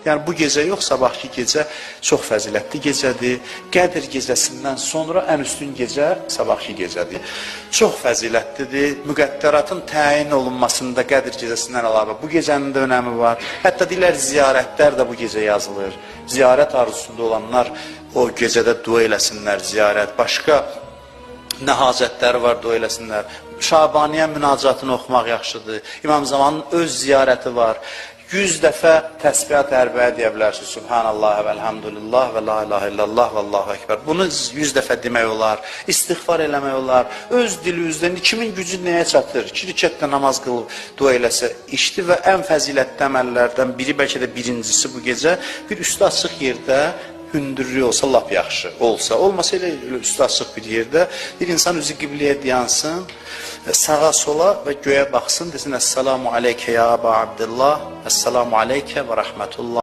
Yəni bu gecə yox, sabahki gecə çox fəzilətli gecədir. Qədr gecəsindən sonra ən üstün gecə sabahki gecədir. Çox fəzilətlidir. Müqəddəratın təyin olunmasında Qədr gecəsindən əlavə bu gecənin də önəmi var. Hətta deyirlər ziyarətlər də bu gecə yazılır. Ziyarət arzusunda olanlar o gecədə dua eləsinlər, ziyarət. Başqa nə hacətləri var, dua eləsinlər. Şabaniyə münacatını oxumaq yaxşıdır. İmam Zamanın öz ziyarəti var. 100 dəfə təsbihat ərbəyə deyə bilərsiniz. Subhanallah və elhamdülillah və la ilahe illallah və Allahu ekber. Bunu 100 dəfə demək olar. İstiğfar eləmək olar. Öz dili üzdən kimin gücü nəyə çatır? 2 rükətdə namaz qılıb dua eləsə işdir və ən fəzilətli əməllərdən biri, bəlkə də birincisi bu gecə bir üstü açıq yerdə hündürlüyü olsa lap yaxşı olsa. Olmasa elə üstü açıq bir yerdə bir insan üzü qibləyə dayansın, sağa sola və göyə baxsın, desin Əssalamu aleykə ya Əba Abdillah, Əssalamu aleykə və rəhmətullah.